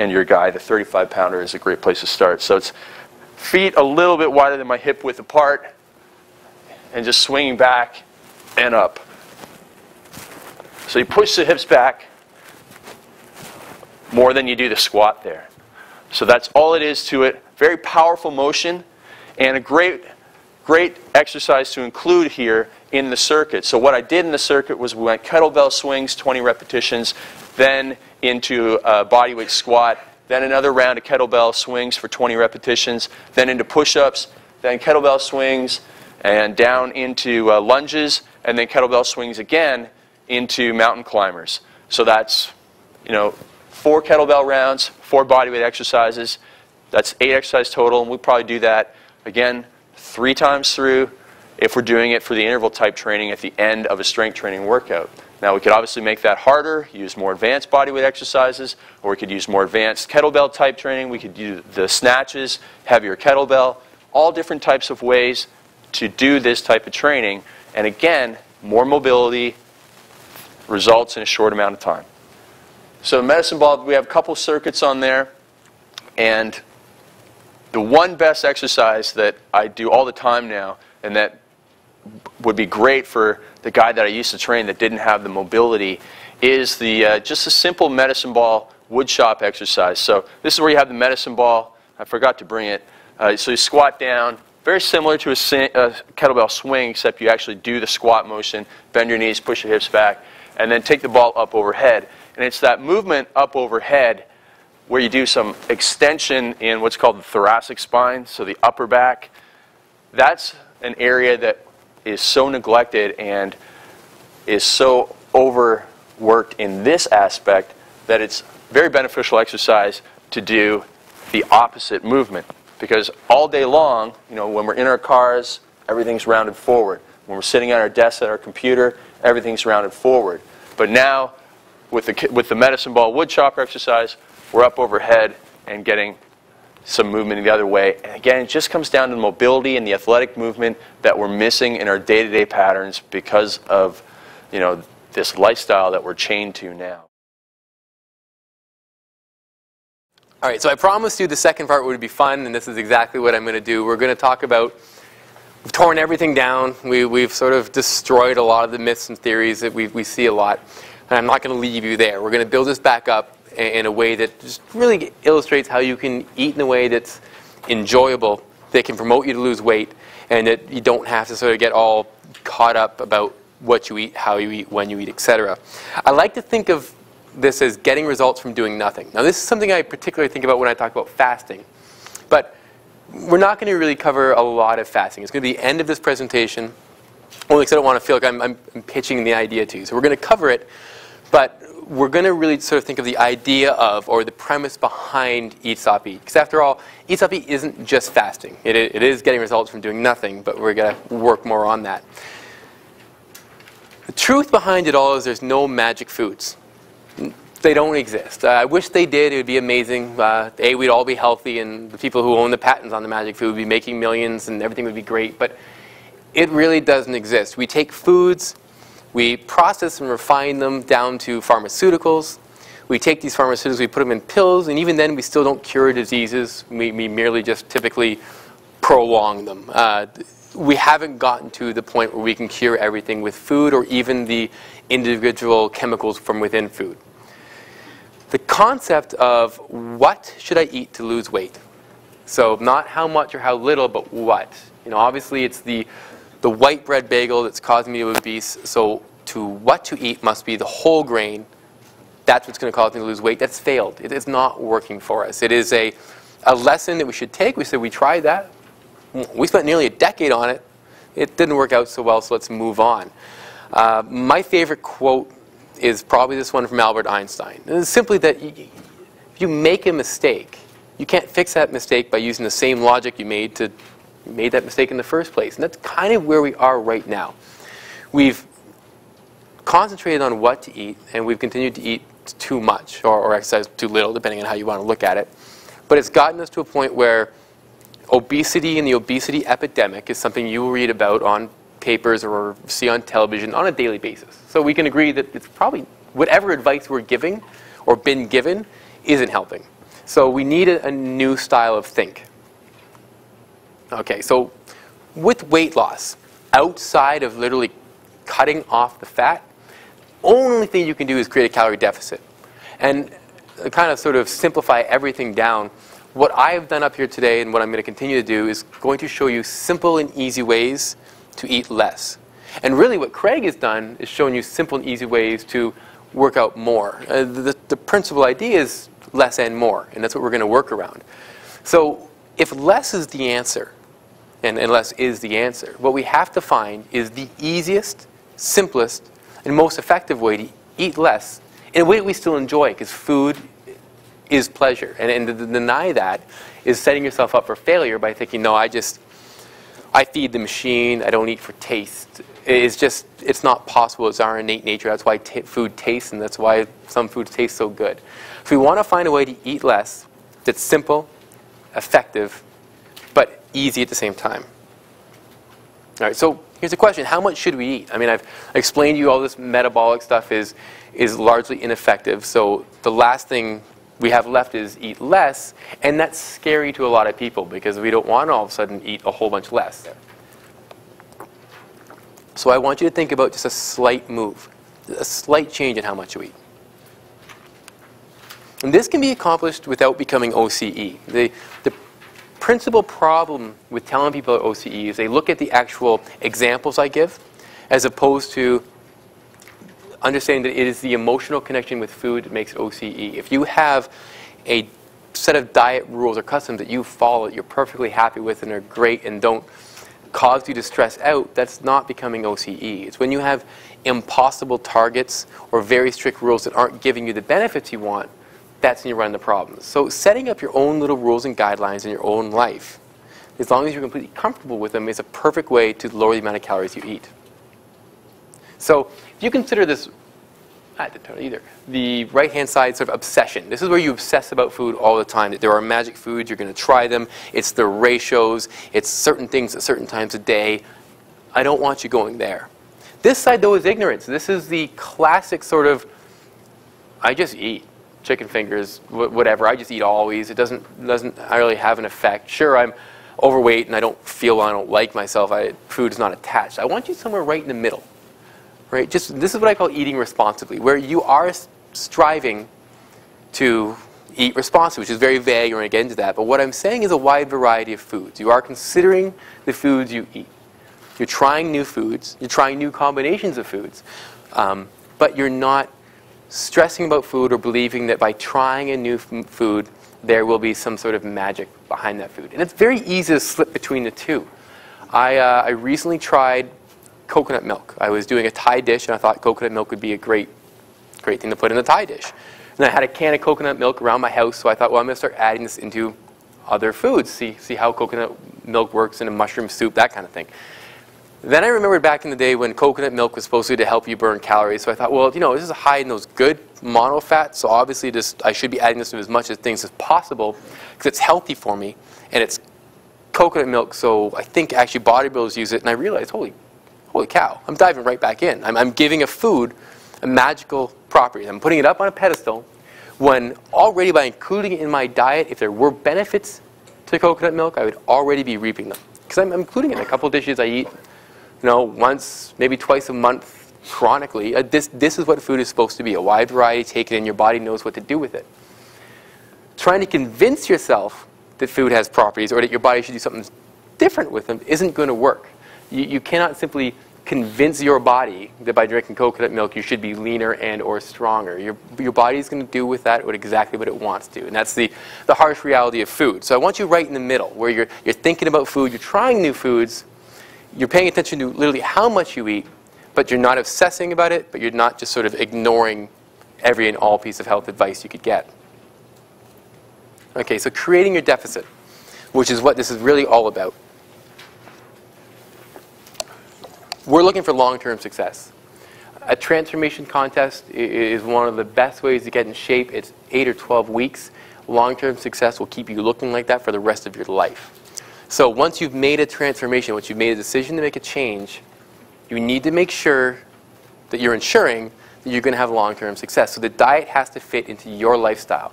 and your guy, the 35-pounder, is a great place to start. So it's feet a little bit wider than my hip width apart, and just swinging back and up. So you push the hips back more than you do the squat there. So that's all it is to it. Very powerful motion, and a great exercise to include here in the circuit. So what I did in the circuit was we went kettlebell swings, 20 repetitions, then into a bodyweight squat, then another round of kettlebell swings for 20 repetitions, then into push-ups, then kettlebell swings, and down into lunges, and then kettlebell swings again into mountain climbers. So that's, 4 kettlebell rounds, 4 bodyweight exercises. That's 8 exercises total, and we'll probably do that again 3 times through if we're doing it for the interval type training at the end of a strength training workout. Now we could obviously make that harder, use more advanced bodyweight exercises, or we could use more advanced kettlebell type training. We could do the snatches, heavier kettlebell, all different types of ways to do this type of training. And again, more mobility results in a short amount of time. So medicine ball, we have a couple circuits on there, and the one best exercise that I do all the time now, and that would be great for the guy that I used to train that didn't have the mobility, is the just a simple medicine ball woodchop exercise. So this is where you have the medicine ball. I forgot to bring it. So you squat down, very similar to a kettlebell swing, except you actually do the squat motion, bend your knees, push your hips back, and then take the ball up overhead. And it's that movement up overhead where you do some extension in what's called the thoracic spine, so the upper back. That's an area that is so neglected and is so overworked in this aspect that it's very beneficial exercise to do the opposite movement. Because all day long, when we're in our cars, everything's rounded forward. When we're sitting at our desk at our computer, everything's rounded forward. But now, with the medicine ball woodchopper exercise, we're up overhead and getting some movement the other way. And again, it just comes down to the mobility and the athletic movement that we're missing in our day-to-day patterns because of, this lifestyle that we're chained to now. All right, so I promised you the second part would be fun, and this is exactly what I'm going to do. We're going to talk about, we've torn everything down. We've sort of destroyed a lot of the myths and theories that we see a lot. And I'm not going to leave you there. We're going to build this back up in a way that just really illustrates how you can eat in a way that's enjoyable, that can promote you to lose weight, and that you don't have to sort of get all caught up about what you eat, how you eat, when you eat, etc. I like to think of this as getting results from doing nothing. Now, this is something I particularly think about when I talk about fasting. But we're not going to really cover a lot of fasting. It's going to be the end of this presentation, only because I don't want to feel like I'm pitching the idea to you. So we're going to cover it, but we're going to really sort of think of the idea of, or the premise behind Eat, Stop, Eat. Because after all, Eat, Stop, Eat isn't just fasting. It is getting results from doing nothing, but we're going to work more on that. The truth behind it all is there's no magic foods. They don't exist. I wish they did. It would be amazing. We'd all be healthy, and the people who own the patents on the magic food would be making millions, and everything would be great. But it really doesn't exist. We take foods, we process and refine them down to pharmaceuticals. We take these pharmaceuticals, we put them in pills, and even then we still don't cure diseases. We merely just typically prolong them. We haven't gotten to the point where we can cure everything with food or even the individual chemicals from within food. The concept of what should I eat to lose weight? So not how much or how little, but what. Obviously it's the white bread bagel that's causing me to be obese, so what to eat must be the whole grain. That's what's going to cause me to lose weight. That's failed. It is not working for us. It is a lesson that we should take. We said we tried that. We spent nearly a decade on it. It didn't work out so well, so let's move on. My favorite quote is probably this one from Albert Einstein. And it's simply that if you make a mistake, you can't fix that mistake by using the same logic you made that mistake in the first place. And that's kind of where we are right now. We've concentrated on what to eat, and we've continued to eat too much, or exercise too little, depending on how you want to look at it. But it's gotten us to a point where obesity and the obesity epidemic is something you will read about on papers or see on television on a daily basis. So we can agree that it's probably whatever advice we're giving or been given isn't helping. So we need a new style of think. Okay, so with weight loss, outside of literally cutting off the fat, only thing you can do is create a calorie deficit. And kind of sort of simplify everything down, what I've done up here today and what I'm going to continue to do is going to show you simple and easy ways to eat less. And really what Craig has done is showing you simple and easy ways to work out more. The principal idea is less and more, and that's what we're going to work around. So if less is the answer, and less is the answer, what we have to find is the easiest, simplest, and most effective way to eat less in a way that we still enjoy, because food is pleasure. And to deny that is setting yourself up for failure by thinking, no, I feed the machine, I don't eat for taste. It's not possible. It's our innate nature. That's why food tastes, and that's why some foods taste so good. If we want to find a way to eat less that's simple, effective, but easy at the same time. All right, so here's a question. How much should we eat? I mean, I've explained to you all this metabolic stuff is largely ineffective. So the last thing we have left is eat less, and that's scary to a lot of people because we don't want to all of a sudden eat a whole bunch less. So I want you to think about just a slight move, a slight change in how much you eat. And this can be accomplished without becoming OCE. The principal problem with telling people about OCE is they look at the actual examples I give as opposed to understanding that it is the emotional connection with food that makes it OCE. If you have a set of diet rules or customs that you follow that you're perfectly happy with and are great and don't cause you to stress out, that's not becoming OCE. It's when you have impossible targets or very strict rules that aren't giving you the benefits you want, that's when you run into problems. So setting up your own little rules and guidelines in your own life, as long as you're completely comfortable with them, is a perfect way to lower the amount of calories you eat. So if you consider this, I didn't tell you either, the right-hand side sort of obsession. This is where you obsess about food all the time, that there are magic foods, you're going to try them, it's the ratios, it's certain things at certain times of day. I don't want you going there. This side, though, is ignorance. This is the classic sort of, I just eat chicken fingers, whatever, I just eat always. It doesn't really have an effect. Sure, I'm overweight and I don't like myself. Food is not attached. I want you somewhere right in the middle. Right? This is what I call eating responsibly, where you are striving to eat responsibly, which is very vague. We're going to get into that. But what I'm saying is a wide variety of foods. You are considering the foods you eat. You're trying new foods. You're trying new combinations of foods. But you're not stressing about food or believing that by trying a new food, there will be some sort of magic behind that food. And it's very easy to slip between the two. I recently tried coconut milk. I was doing a Thai dish, and I thought coconut milk would be a great thing to put in a Thai dish. And I had a can of coconut milk around my house, so I thought, well, I'm going to start adding this into other foods, see how coconut milk works in a mushroom soup, that kind of thing. Then I remembered back in the day when coconut milk was supposed to help you burn calories, so I thought, well, this is high in those good monofats, so obviously I should be adding this to as much things as possible because it's healthy for me, and it's coconut milk, so I think actually bodybuilders use it, and I realized, holy cow, I'm diving right back in. I'm giving a food a magical property. I'm putting it up on a pedestal when already by including it in my diet, if there were benefits to coconut milk, I would already be reaping them. Because I'm including it in a couple of dishes I eat, once, maybe twice a month chronically. This is what food is supposed to be, a wide variety, take it in, your body knows what to do with it. Trying to convince yourself that food has properties or that your body should do something different with them isn't going to work. You cannot simply convince your body that by drinking coconut milk you should be leaner and or stronger. Your body's going to do with that exactly what it wants to. And that's the harsh reality of food. So I want you right in the middle where you're thinking about food, you're trying new foods, you're paying attention to literally how much you eat, but you're not obsessing about it, but you're not just sort of ignoring every and all piece of health advice you could get. Okay, so creating your deficit, which is what this is really all about. We're looking for long-term success. A transformation contest is one of the best ways to get in shape. It's 8 or 12 weeks. Long-term success will keep you looking like that for the rest of your life. So once you've made a transformation, once you've made a decision to make a change, you need to make sure that you're ensuring that you're going to have long-term success. So the diet has to fit into your lifestyle.